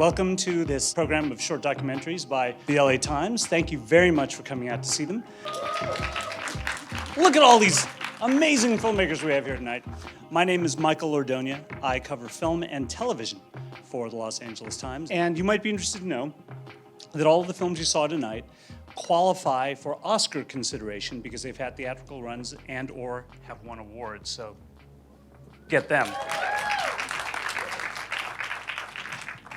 Welcome to this program of short documentaries by the LA Times. Thank you very much for coming out to see them. Look at all these amazing filmmakers we have here tonight. My name is Michael Ordoña. I cover film and television for the Los Angeles Times. And you might be interested to know that all of the films you saw tonight qualify for Oscar consideration because they've had theatrical runs and or have won awards. So get them.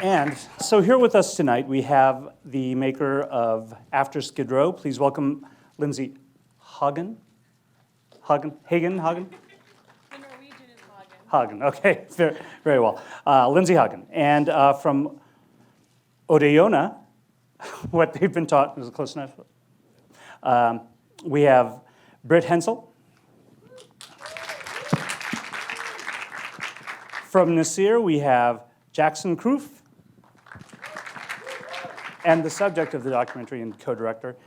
And so here with us tonight, we have the maker of After Skid Row. Please welcome Lindsey Hagen. Hagen? The Norwegian is Hagen. Hagen, okay, very well. Lindsey Hagen. And from Ordoña, what they've been taught, is it close enough? We have Brit Hensel. From Nasir, we have Jackson Kroopf. And the subject of the documentary and co-director,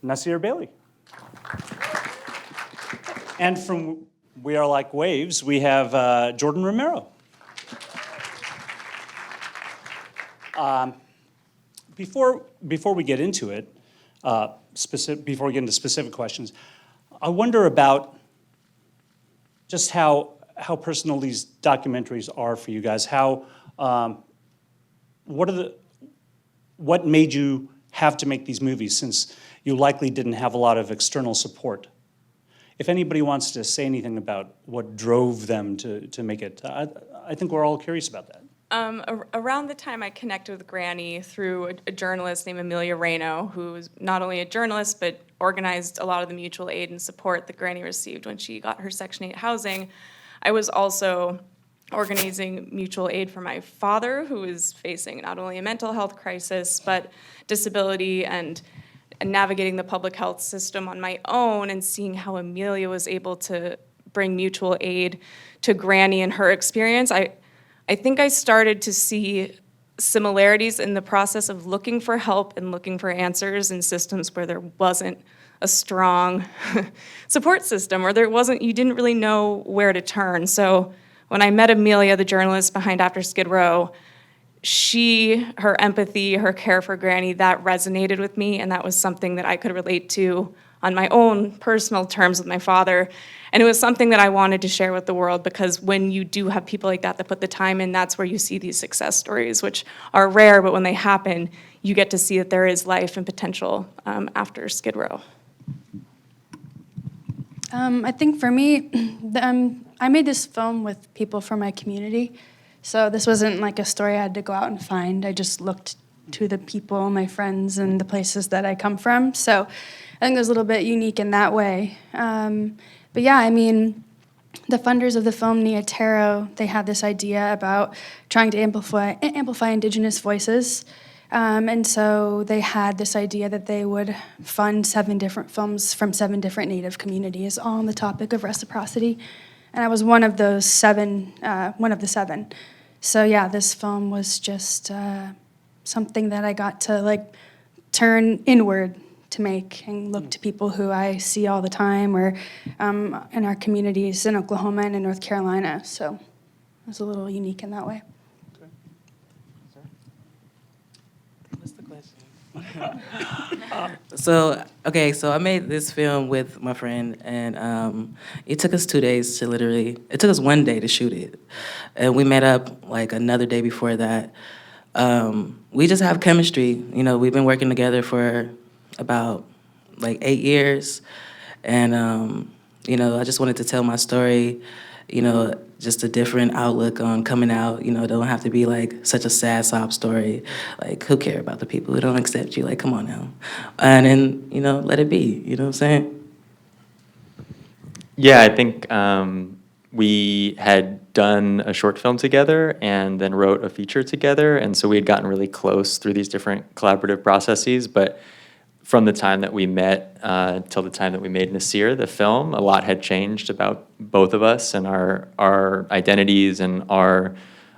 Nasir Bailey. And from We Are Like Waves, we have Jordyn Romero. Before we get into it, before we get into specific questions, I wonder about just how personal these documentaries are for you guys. What made you have to make these movies, since you likely didn't have a lot of external support? If anybody wants to say anything about what drove them to make it, I think we're all curious about that. Around the time I connected with Granny through a journalist named Amelia Reyno, who was not only a journalist but organized a lot of the mutual aid and support that Granny received when she got her Section 8 housing, I was also organizing mutual aid for my father, who is facing not only a mental health crisis, but disability and navigating the public health system on my own, and seeing how Amelia was able to bring mutual aid to Granny and her experience. I think I started to see similarities in the process of looking for help and looking for answers in systems where there wasn't a strong support system, or you didn't really know where to turn. So when I met Amelia, the journalist behind After Skid Row, her empathy, her care for Granny, that resonated with me, and that was something that I could relate to on my own personal terms with my father. And it was something that I wanted to share with the world, because when you do have people like that put the time in, that's where you see these success stories, which are rare, but when they happen, you get to see that there is life and potential after Skid Row. I think for me, I made this film with people from my community. So this wasn't like a story I had to go out and find. I just looked to the people, my friends, and the places that I come from. So I think it was a little bit unique in that way. But yeah, I mean, the funders of the film, Nia Taro, they had this idea about trying to amplify Indigenous voices. And so they had this idea that they would fund 7 different films from 7 different Native communities, all on the topic of reciprocity. And I was one of the 7. So yeah, this film was just something that I got to turn inward to make and look to people who I see all the time, or in our communities in Oklahoma and in North Carolina. So it was a little unique in that way. So I made this film with my friend, and it took us 2 days it took us 1 day to shoot it. And we met up another day before that. We just have chemistry. We've been working together for about 8 years. And, I just wanted to tell my story, just a different outlook on coming out. It don't have to be such a sad sob story. Who care about the people who don't accept you? Come on now. And then, let it be. You know what I'm saying? Yeah, I think we had done a short film together and then wrote a feature together. And so we had gotten really close through these different collaborative processes. But from the time that we met till the time that we made Nasir, the film, a lot had changed about both of us and our identities and our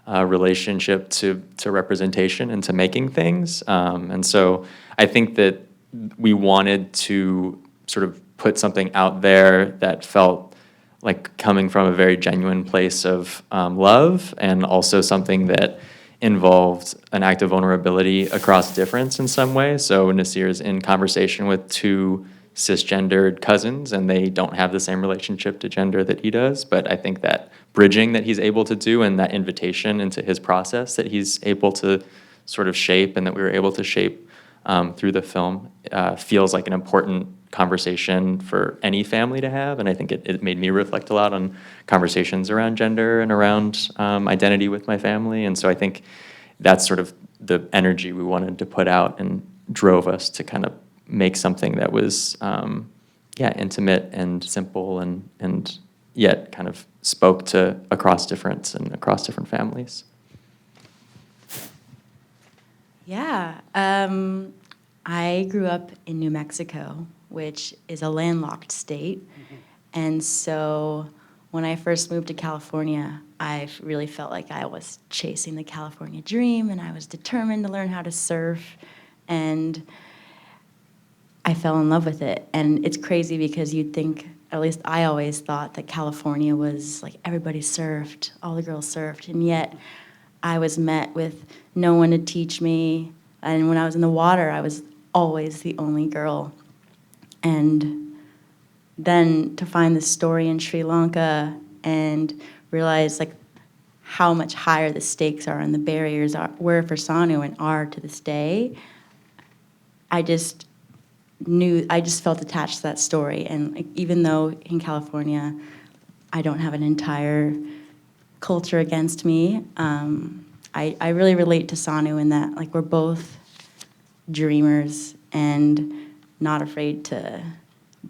relationship to representation and to making things. And so I think that we wanted to sort of put something out there that felt like coming from a very genuine place of love, and also something that involved an act of vulnerability across difference in some way. So Nasir's in conversation with two cisgendered cousins, and they don't have the same relationship to gender that he does. But I think that bridging that he's able to do and that invitation into his process that he's able to sort of shape and that we were able to shape through the film feels like an important conversation for any family to have. And I think it made me reflect a lot on conversations around gender and around identity with my family. And so I think that's sort of the energy we wanted to put out and drove us to kind of make something that was, intimate and simple and yet kind of spoke to across difference and across different families. Yeah, I grew up in New Mexico, which is a landlocked state. And so when I first moved to California, I really felt like I was chasing the California dream, and I was determined to learn how to surf. And I fell in love with it. And it's crazy because you'd think, at least I always thought, that California was like everybody surfed, all the girls surfed. And yet I was met with no one to teach me. And when I was in the water, I was always the only girl. And then to find this story in Sri Lanka and realize like how much higher the stakes are and the barriers were for Sanu and are to this day, I just felt attached to that story. And like, even though in California I don't have an entire culture against me, I really relate to Sanu in that like we're both dreamers and not afraid to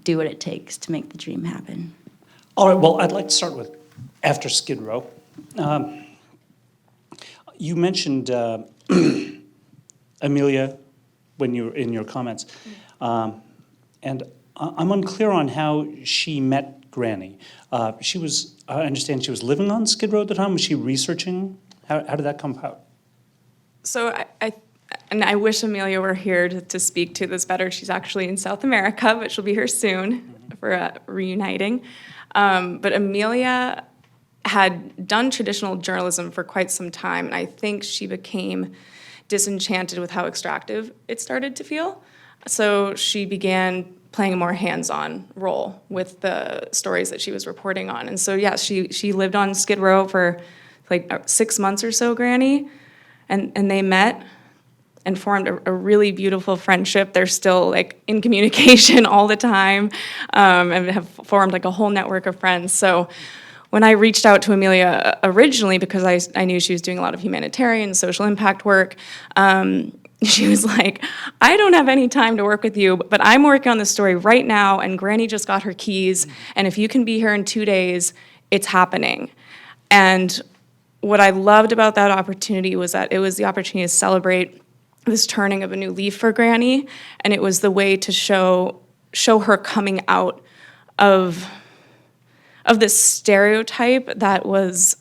do what it takes to make the dream happen. All right, well, I'd like to start with after Skid Row. You mentioned Amelia when you were in your comments, and I'm unclear on how she met Granny. I understand she was living on Skid Row at the time. Was she researching? How did that come about? So I wish Amelia were here to speak to this better. She's actually in South America, but she'll be here soon for reuniting. But Amelia had done traditional journalism for quite some time, and I think she became disenchanted with how extractive it started to feel. So she began playing a more hands-on role with the stories that she was reporting on. And so, yeah, she lived on Skid Row for like 6 months or so, Granny, and they met and formed a really beautiful friendship. They're still like in communication all the time, and have formed like a whole network of friends. So when I reached out to Amelia originally, because I knew she was doing a lot of humanitarian social impact work, she was like, I don't have any time to work with you, but I'm working on this story right now, and Granny just got her keys, and if you can be here in 2 days, it's happening. And what I loved about that opportunity was that it was the opportunity to celebrate this turning of a new leaf for Granny, and it was the way to show her coming out of this stereotype that was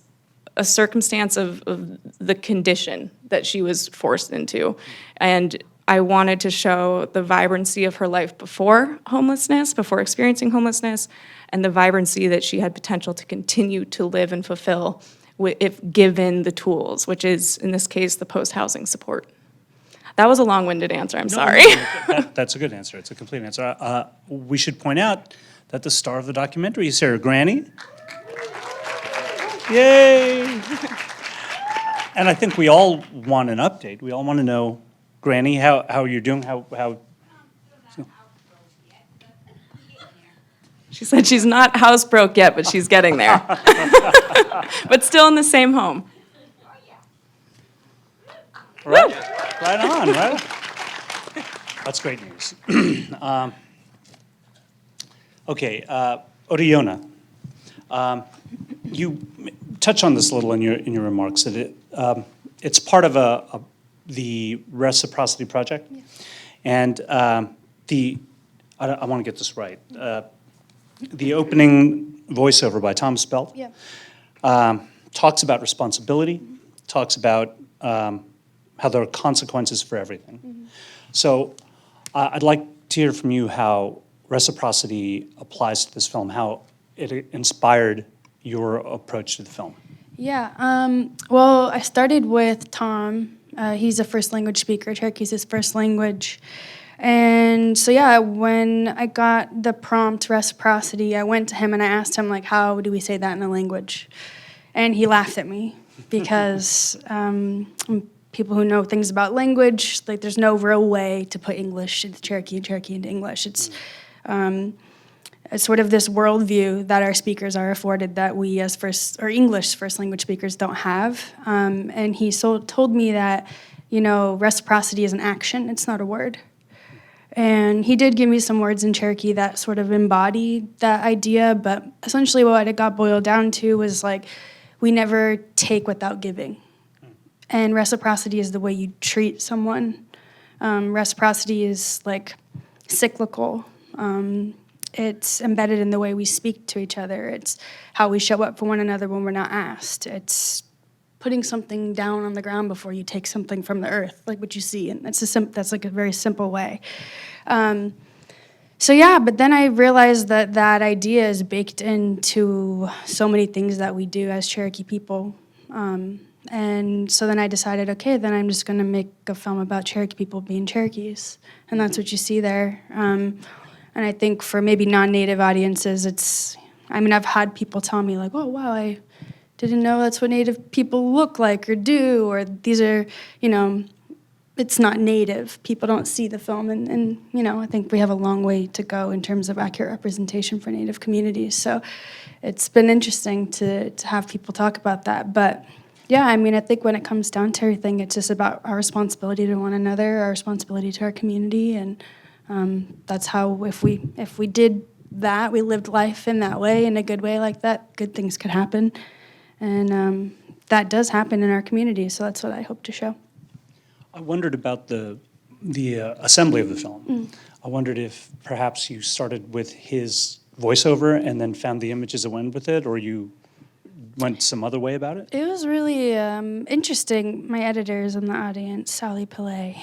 a circumstance of the condition that she was forced into. And I wanted to show the vibrancy of her life before homelessness, before experiencing homelessness, and the vibrancy that she had potential to continue to live and fulfill if given the tools, which is, in this case, the post-housing support. That was a long-winded answer, I'm sorry. That's a good answer. It's a complete answer. We should point out that the star of the documentary is here, Granny. Yay! And I think we all want an update. We all want to know, Granny, how you're doing, how. She said she's not housebroke yet, but she's getting there. But still in the same home. Right on, right? That's great news. Okay, Ordoña. You touch on this a little in your remarks that it's part of the Reciprocity Project, yeah. And I want to get this right. The opening voiceover by Tom Spelt, yeah. Talks about responsibility, talks about how there are consequences for everything. Mm-hmm. So I'd like to hear from you how reciprocity applies to this film, how it inspired your approach to the film. Yeah. Well, I started with Tom. He's a first language speaker. Cherokee is his first language. And so, yeah, when I got the prompt reciprocity, I went to him and I asked him, like, how do we say that in a language? And he laughed at me because people who know things about language, like, there's no real way to put English into Cherokee and Cherokee into English. It's sort of this worldview that our speakers are afforded that we as English first language speakers don't have. And he told me that, reciprocity is an action, it's not a word. And he did give me some words in Cherokee that sort of embodied that idea, but essentially what it got boiled down to was like, we never take without giving. And reciprocity is the way you treat someone. Reciprocity is like cyclical. It's embedded in the way we speak to each other. It's how we show up for one another when we're not asked. It's putting something down on the ground before you take something from the earth, like what you see. And that's like a very simple way. So yeah, but then I realized that that idea is baked into so many things that we do as Cherokee people. And so then I decided, okay, then I'm just gonna make a film about Cherokee people being Cherokees. And that's what you see there. And I think for maybe non-native audiences, I've had people tell me like, oh, wow, I didn't know that's what Native people look like or do, or these are, it's not Native. People don't see the film, and I think we have a long way to go in terms of accurate representation for Native communities. So it's been interesting to have people talk about that. But yeah, I think when it comes down to everything, it's just about our responsibility to one another, our responsibility to our community, and that's how if we did that, we lived life in that way, in a good way like that, good things could happen. And that does happen in our community, so that's what I hope to show. I wondered about the assembly of the film. I wondered if perhaps you started with his voiceover and then found the images that went with it, or you went some other way about it? It was really interesting. My editor is in the audience, Sally Pillay.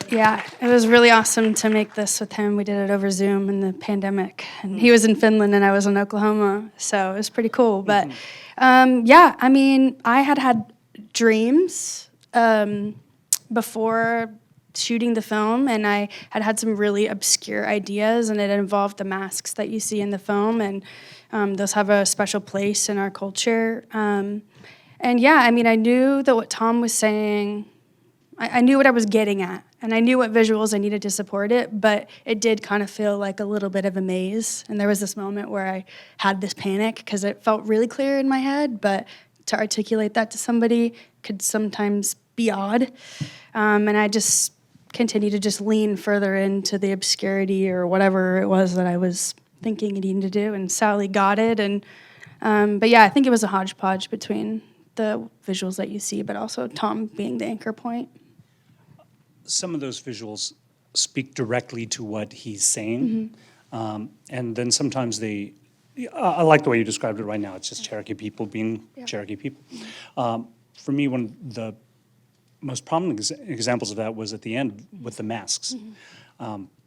Yeah, it was really awesome to make this with him. We did it over Zoom in the pandemic. And he was in Finland and I was in Oklahoma, so it was pretty cool. But yeah, I had dreams before shooting the film, and I had some really obscure ideas, and it involved the masks that you see in the film, and those have a special place in our culture. And yeah, I knew that what Tom was saying, I knew what I was getting at, and I knew what visuals I needed to support it, but it did kind of feel like a little bit of a maze. And there was this moment where I had this panic because it felt really clear in my head, but to articulate that to somebody could sometimes be odd. And I just continued to just lean further into the obscurity or whatever it was that I was thinking and needing to do, and Sally got it. And but yeah, I think it was a hodgepodge between the visuals that you see, but also Tom being the anchor point. Some of those visuals speak directly to what he's saying, and then sometimes I like the way you described it right now. It's just Cherokee people being Cherokee people. For me, one of the most prominent examples of that was at the end with the masks.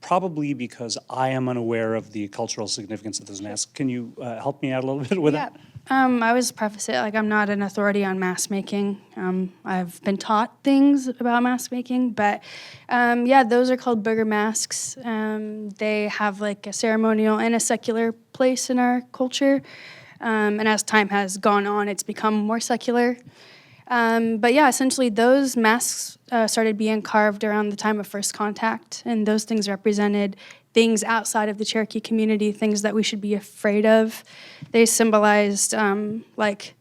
Probably because I am unaware of the cultural significance of those masks. Can you help me out a little bit with that? I always preface it like I'm not an authority on mask making. I've been taught things about mask making, but yeah, those are called booger masks. They have like a ceremonial and a secular place in our culture, and as time has gone on, it's become more secular. But yeah, essentially those masks started being carved around the time of first contact, and those things represented things outside of the Cherokee community, things that we should be afraid of. They symbolized like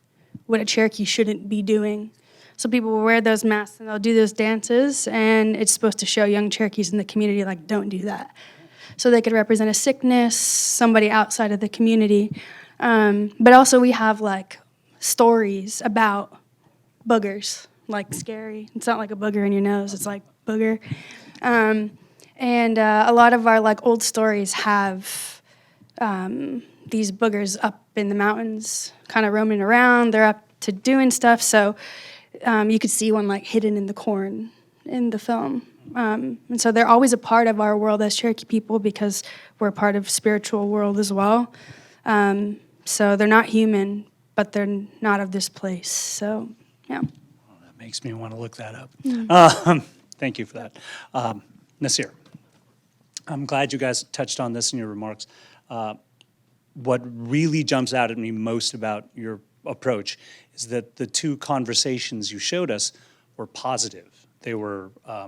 what a Cherokee shouldn't be doing. So people will wear those masks and they'll do those dances, and it's supposed to show young Cherokees in the community like, don't do that. So they could represent a sickness, somebody outside of the community. But also we have like stories about boogers, like scary. It's not like a booger in your nose, it's like booger. And a lot of our like old stories have these boogers up in the mountains, kind of roaming around. They're up to doing stuff. So you could see one like hidden in the corn in the film. And so they're always a part of our world as Cherokee people because we're a part of spiritual world as well. So they're not human, but they're not of this place. So, yeah. That makes me want to look that up. Thank you for that. Nasir, I'm glad you guys touched on this in your remarks. What really jumps out at me most about your approach is that the two conversations you showed us were positive. They were, I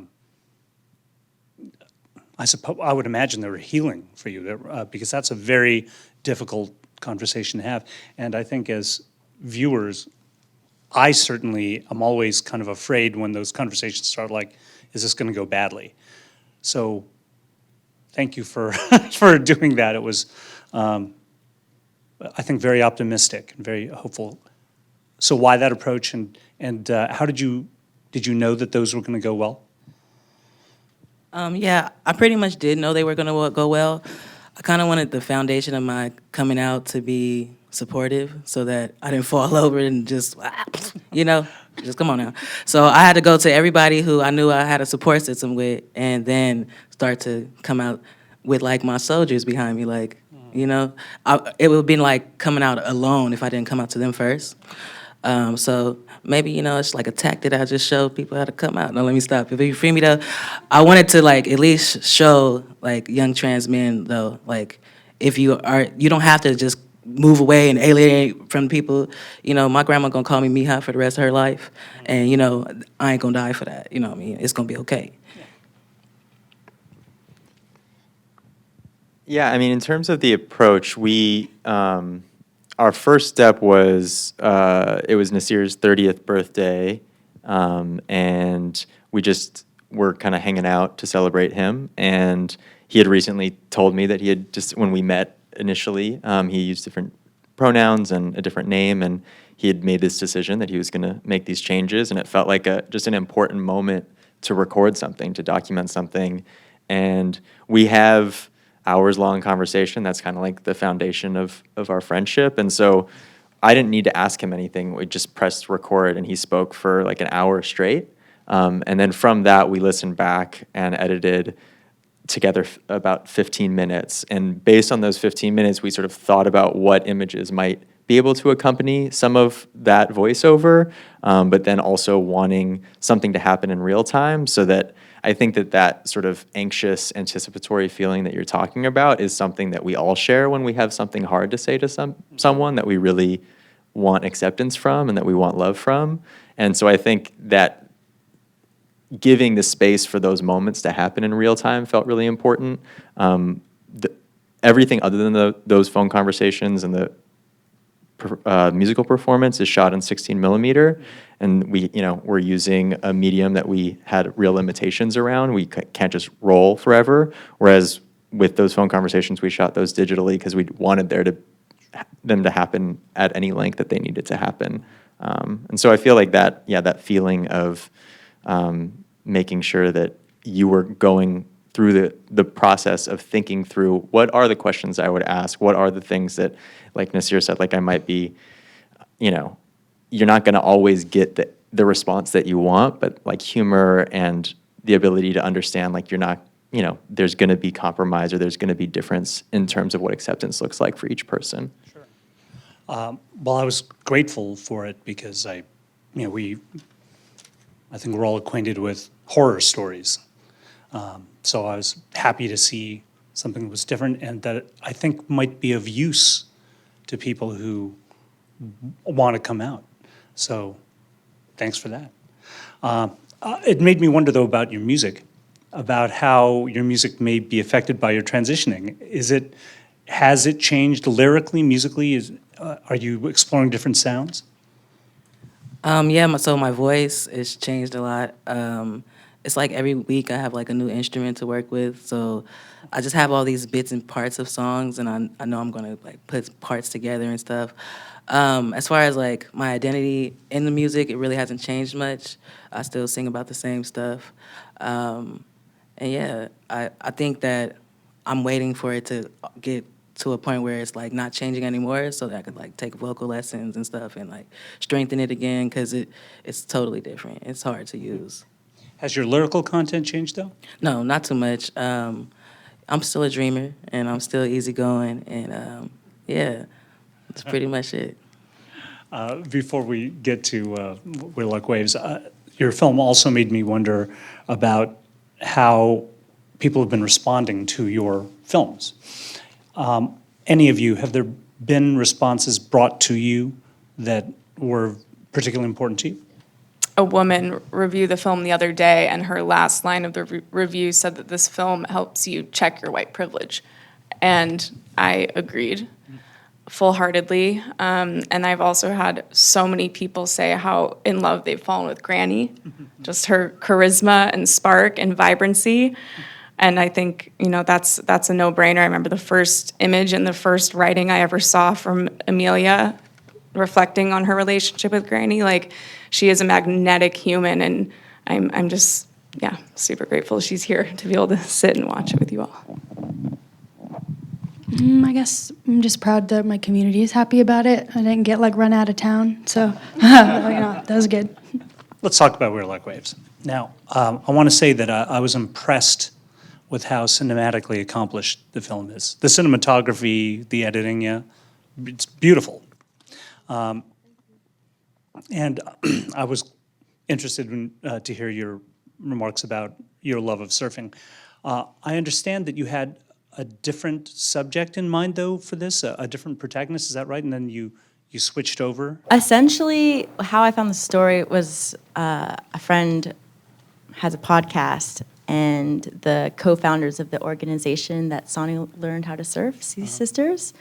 would imagine they were healing for you, because that's a very difficult conversation to have. And I think as viewers, I certainly am always kind of afraid when those conversations start like, is this going to go badly? So thank you for for doing that. It was, I think, very optimistic and very hopeful. So why that approach, and how did you know that those were going to go well? Yeah, I pretty much did know they were going to go well. I kind of wanted the foundation of my coming out to be supportive so that I didn't fall over and just, just come on now. So I had to go to everybody who I knew I had a support system with and then start to come out with, like, my soldiers behind me. Like, it would have been like coming out alone if I didn't come out to them first. So maybe, it's like a tactic I just showed people how to come out. No, let me stop. If you feel me, though, I wanted to, like, at least show, like, young trans men, though, like, if you don't have to just move away and alienate from people. My grandma gonna call me Mija for the rest of her life. And, I ain't gonna die for that. You know what I mean? It's gonna be okay. Yeah, I mean, in terms of the approach, we, our first step was, it was Nasir's 30th birthday, and we just were kind of hanging out to celebrate him. And he had recently told me that he had just, when we met initially, he used different pronouns and a different name, and he had made this decision that he was going to make these changes, and it felt like just an important moment to record something, to document something. And we have hours-long conversation. That's kind of like the foundation of our friendship. And so I didn't need to ask him anything. We just pressed record, and he spoke for like an hour straight. And then from that, we listened back and edited together about 15 minutes. And based on those 15 minutes, we sort of thought about what images might be able to accompany some of that voiceover, but then also wanting something to happen in real time, so that I think that sort of anxious, anticipatory feeling that you're talking about is something that we all share when we have something hard to say to someone that we really want acceptance from and that we want love from. And so I think that giving the space for those moments to happen in real time felt really important. Everything other than those phone conversations and the musical performance is shot in 16 millimeter, and we're using a medium that we had real limitations around. We can't just roll forever, whereas with those phone conversations, we shot those digitally because we wanted them to happen at any length that they needed to happen. And so I feel like that feeling of making sure that you were going through the process of thinking through what are the questions I would ask, what are the things that, like Nasir said, like I might be, you're not going to always get the response that you want, but like humor and the ability to understand, like you're not, there's going to be compromise or there's going to be difference in terms of what acceptance looks like for each person. Sure. Well, I was grateful for it because I think we're all acquainted with horror stories. So I was happy to see something that was different and that I think might be of use to people who want to come out. So thanks for that. It made me wonder, though, about your music, about how your music may be affected by your transitioning. Has it changed lyrically, musically? Are you exploring different sounds? So my voice has changed a lot. It's like every week I have like a new instrument to work with. So I just have all these bits and parts of songs, and I know I'm gonna like put parts together and stuff. As far as like my identity in the music, it really hasn't changed much. I still sing about the same stuff. And yeah, I think that I'm waiting for it to get to a point where it's like not changing anymore, so that I could like take vocal lessons and stuff and like strengthen it again, because it's totally different. It's hard to use. Has your lyrical content changed, though? No, not too much. I'm still a dreamer, and I'm still easygoing, and That's pretty much it. Before we get to We're Like Waves, your film also made me wonder about how people have been responding to your films. Any of you, have there been responses brought to you that were particularly important to you? A woman reviewed the film the other day, and her last line of the review said that this film helps you check your white privilege. And I agreed full-heartedly. And I've also had so many people say how in love they've fallen with Granny, just her charisma and spark and vibrancy. And I think, that's a no-brainer. I remember the first image and the first writing I ever saw from Amelia reflecting on her relationship with Granny. Like, she is a magnetic human, and I'm just, super grateful she's here to be able to sit and watch it with you all. I guess I'm just proud that my community is happy about it. I didn't get run out of town, so that was good. Let's talk about We're Like Waves. Now, I want to say that I was impressed with how cinematically accomplished the film is. The cinematography, the editing, it's beautiful. And I was interested to hear your remarks about your love of surfing. I understand that you had a different subject in mind, though, for this, a different protagonist. Is that right? And then you switched over? Essentially, how I found the story was a friend has a podcast, and the co-founders of the organization that Sanu learned how to surf, Sea Sisters,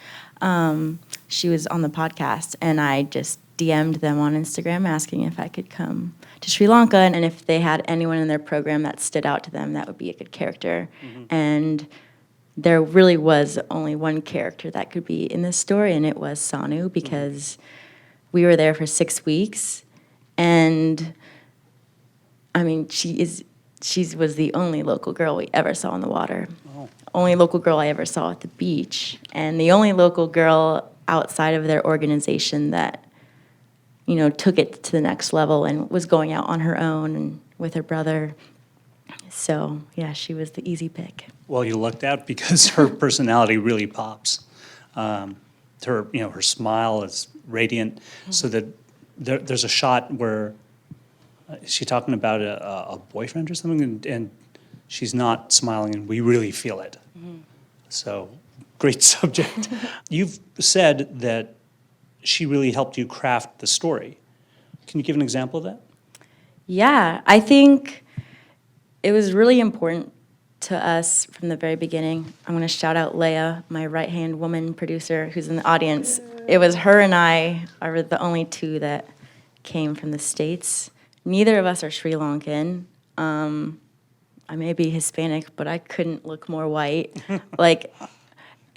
she was on the podcast, and I just DM'd them on Instagram asking if I could come to Sri Lanka, and if they had anyone in their program that stood out to them that would be a good character. And there really was only one character that could be in this story, and it was Sanu, because we were there for 6 weeks, and I mean, she was the only local girl we ever saw on the water. Oh. Only local girl I ever saw at the beach, and the only local girl outside of their organization that, took it to the next level and was going out on her own and with her brother. So, yeah, she was the easy pick. Well, you lucked out because her personality really pops. Her smile is radiant, so that there's a shot where is she talking about a boyfriend or something, and she's not smiling, and we really feel it. So, great subject. You've said that she really helped you craft the story. Can you give an example of that? Yeah, I think it was really important to us from the very beginning. I'm going to shout out Leia, my right-hand woman producer who's in the audience. It was her and I are the only two that came from the States. Neither of us are Sri Lankan. I may be Hispanic, but I couldn't look more white.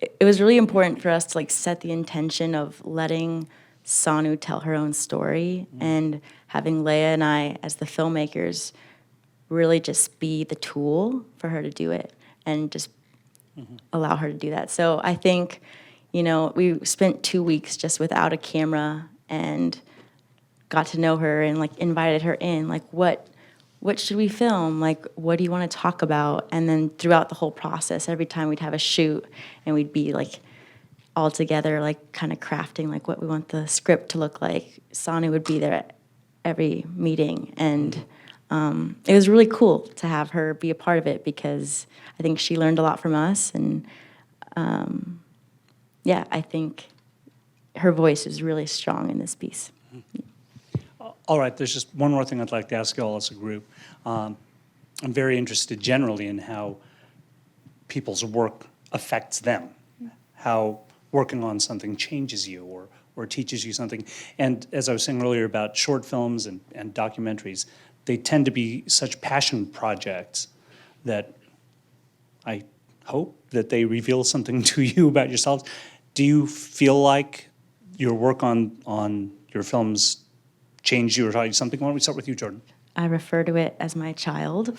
It was really important for us to set the intention of letting Sanu tell her own story, and having Leia and I as the filmmakers really just be the tool for her to do it, and just allow her to do that. So I think, we spent 2 weeks just without a camera and got to know her and invited her in, what should we film? What do you want to talk about? And then throughout the whole process, every time we'd have a shoot and we'd be all together, kind of crafting what we want the script to look like. Sanu would be there at every meeting, and it was really cool to have her be a part of it, because I think she learned a lot from us, and I think her voice is really strong in this piece. All right, there's just one more thing I'd like to ask you all as a group. I'm very interested generally in how people's work affects them, how working on something changes you or teaches you something. And as I was saying earlier about short films and documentaries, they tend to be such passion projects that I hope that they reveal something to you about yourselves. Do you feel like your work on your films changed you or taught you something? Why don't we start with you, Jordyn? I refer to it as my child.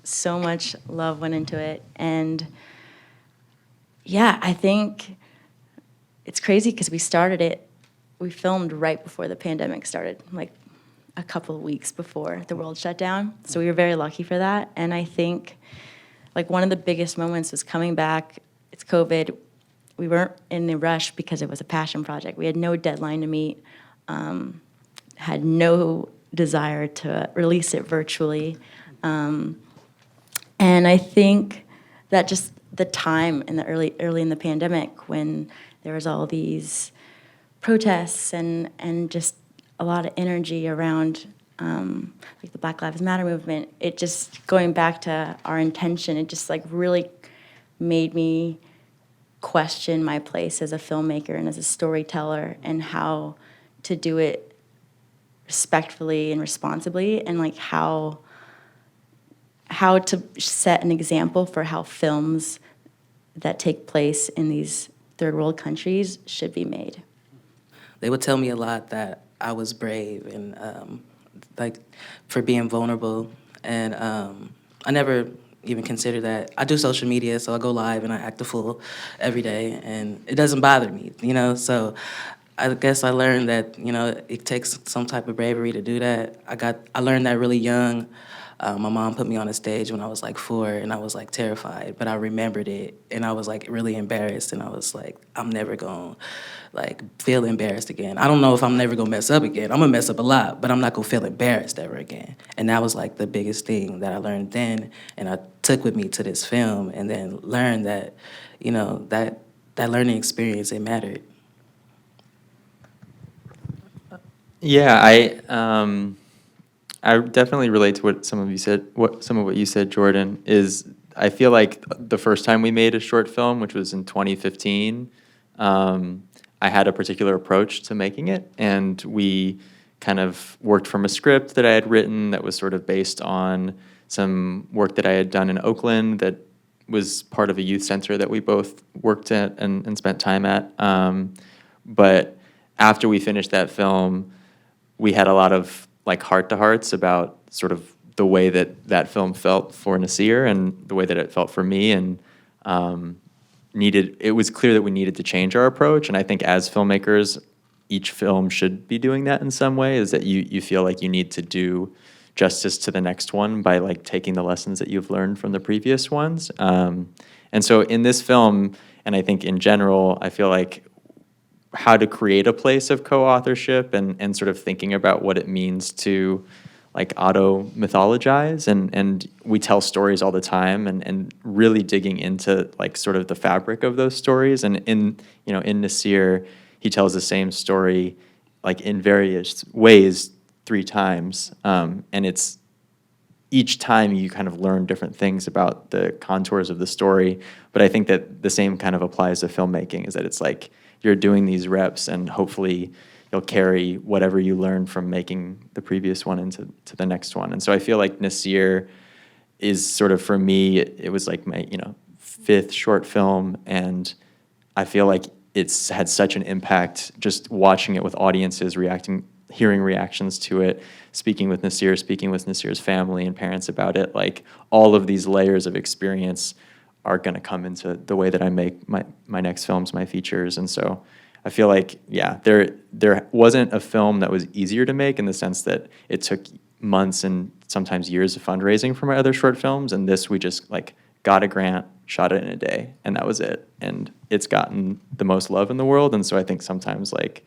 So much love went into it. And I think it's crazy because we filmed right before the pandemic started, a couple of weeks before the world shut down. So we were very lucky for that. And I think one of the biggest moments was coming back. It's COVID. we weren't in a rush because it was a passion project. We had no deadline to meet, had no desire to release it virtually. And I think that just the time in the early in the pandemic when there was all these protests and just a lot of energy around like the Black Lives Matter movement, it just, going back to our intention, it just like really made me question my place as a filmmaker and as a storyteller and how to do it respectfully and responsibly, and like how to set an example for how films that take place in these third world countries should be made. They would tell me a lot that I was brave and like for being vulnerable, and I never even considered that. I do social media, so I go live and I act a fool every day, and it doesn't bother me, you know. So I guess I learned that, you know, it takes some type of bravery to do that. I learned that really young. My mom put me on a stage when I was like 4, and I was like terrified, but I remembered it, and I was like really embarrassed, and I was like, I'm never gonna like feel embarrassed again. I don't know if I'm never gonna mess up again. I'm gonna mess up a lot, but I'm not gonna feel embarrassed ever again. And that was like the biggest thing that I learned then, and I took with me to this film, and then learned that, you know, that learning experience, it mattered. Yeah, I definitely relate to what some of you said. Some of what you said, Jordyn, is I feel like the first time we made a short film, which was in 2015, I had a particular approach to making it, and we kind of worked from a script that I had written that was sort of based on some work that I had done in Oakland that was part of a youth center that we both worked at and spent time at. But after we finished that film, we had a lot of like heart-to-hearts about sort of the way that that film felt for Nasir and the way that it felt for me, and it was clear that we needed to change our approach. And I think as filmmakers, each film should be doing that in some way, is that you feel like you need to do justice to the next one by like taking the lessons that you've learned from the previous ones. And so in this film, and I think in general, I feel like how to create a place of co-authorship and sort of thinking about what it means to like auto-mythologize, and we tell stories all the time, and really digging into like sort of the fabric of those stories. And in Nasir, he tells the same story like in various ways 3 times, and it's each time you kind of learn different things about the contours of the story. But I think that the same kind of applies to filmmaking, is that it's like you're doing these reps, and hopefully you'll carry whatever you learned from making the previous one into the next one. And so I feel like Nasir is sort of, for me, it was like my 5th short film, and I feel like it's had such an impact just watching it with audiences reacting, hearing reactions to it, speaking with Nasir's family and parents about it. Like all of these layers of experience are going to come into the way that I make my next films, my features. And so I feel like, yeah, there wasn't a film that was easier to make, in the sense that it took months and sometimes years of fundraising for my other short films, and this we just like got a grant, shot it in a day, and that was it. And it's gotten the most love in the world. And so I think sometimes like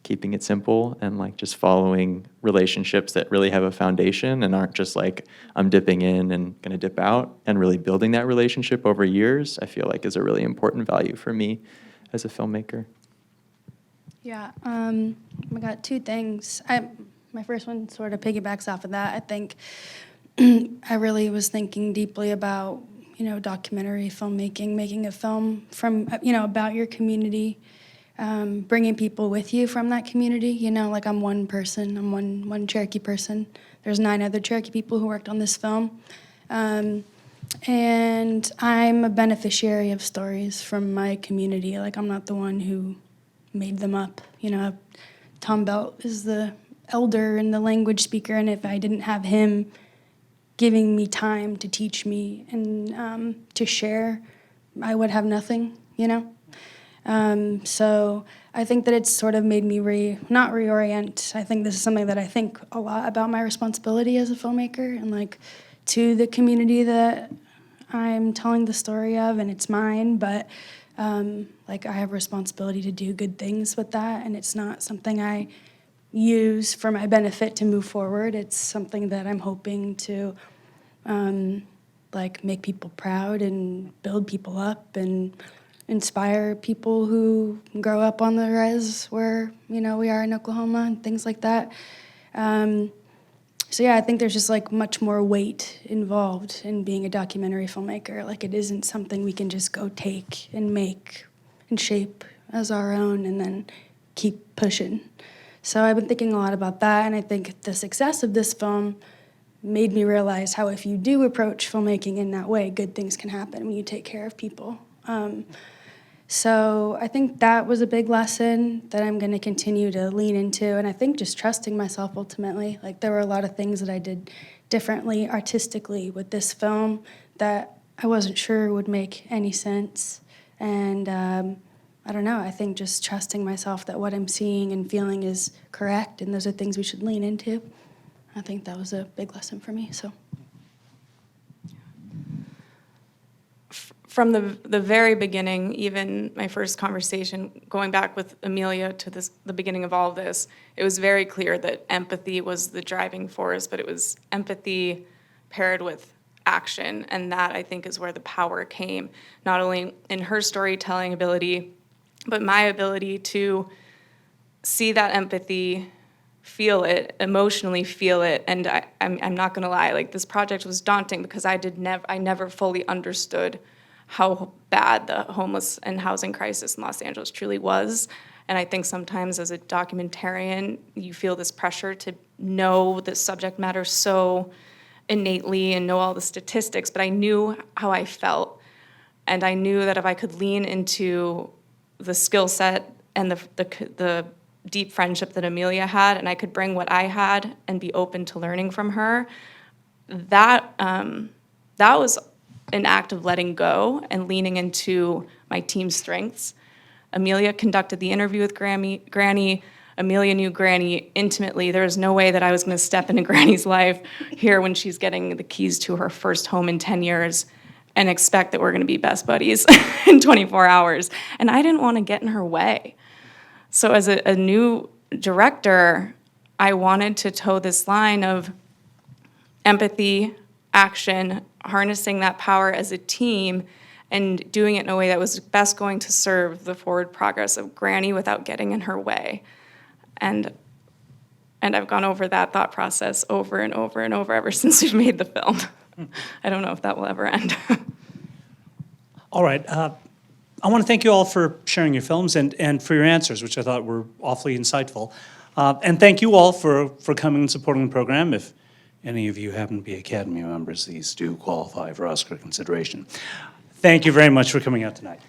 keeping it simple and like just following relationships that really have a foundation and aren't just like I'm dipping in and gonna dip out, and really building that relationship over years, I feel like is a really important value for me as a filmmaker. Yeah, I got 2 things. My first one sort of piggybacks off of that. I think I really was thinking deeply about, documentary filmmaking, making a film from, about your community, bringing people with you from that community. Like I'm one person, I'm one Cherokee person. There's 9 other Cherokee people who worked on this film. And I'm a beneficiary of stories from my community. Like I'm not the one who made them up. Tom Belt is the elder and the language speaker, and if I didn't have him giving me time to teach me and to share, I would have nothing, So I think that it's sort of made me not reorient. I think this is something that I think a lot about my responsibility as a filmmaker, and like to the community that I'm telling the story of, and it's mine, but Like, I have a responsibility to do good things with that, and it's not something I use for my benefit to move forward. It's something that I'm hoping to, like, make people proud and build people up and inspire people who grow up on the res where, you know, we are in Oklahoma and things like that. So yeah, I think there's just like much more weight involved in being a documentary filmmaker. Like, it isn't something we can just go take and make and shape as our own and then keep pushing. So I've been thinking a lot about that, and I think the success of this film made me realize how if you do approach filmmaking in that way, good things can happen when you take care of people. So I think that was a big lesson that I'm going to continue to lean into, and I think just trusting myself ultimately. Like, there were a lot of things that I did differently artistically with this film that I wasn't sure would make any sense. And I don't know, I think just trusting myself that what I'm seeing and feeling is correct, and those are things we should lean into. I think that was a big lesson for me, so. From the very beginning, even my first conversation, going back with Amelia to the beginning of all of this, it was very clear that empathy was the driving force, but it was empathy paired with action, and that, I think, is where the power came, not only in her storytelling ability, but my ability to see that empathy, feel it, emotionally feel it, and I'm not gonna lie, like, this project was daunting because I never fully understood how bad the homeless and housing crisis in Los Angeles truly was. And I think sometimes as a documentarian, you feel this pressure to know the subject matter so innately and know all the statistics, but I knew how I felt. And I knew that if I could lean into the skill set and the deep friendship that Amelia had, and I could bring what I had and be open to learning from her, that was an act of letting go and leaning into my team's strengths. Amelia conducted the interview with Granny. Amelia knew Granny intimately. There was no way that I was going to step into Granny's life here when she's getting the keys to her first home in 10 years and expect that we're going to be best buddies in 24 hours. And I didn't want to get in her way. So as a new director, I wanted to toe this line of empathy, action, harnessing that power as a team, and doing it in a way that was best going to serve the forward progress of Granny without getting in her way. And I've gone over that thought process over and over and over ever since we've made the film. I don't know if that will ever end. All right. I want to thank you all for sharing your films and for your answers, which I thought were awfully insightful. And thank you all for coming and supporting the program. If any of you happen to be Academy members, these do qualify for Oscar consideration. Thank you very much for coming out tonight.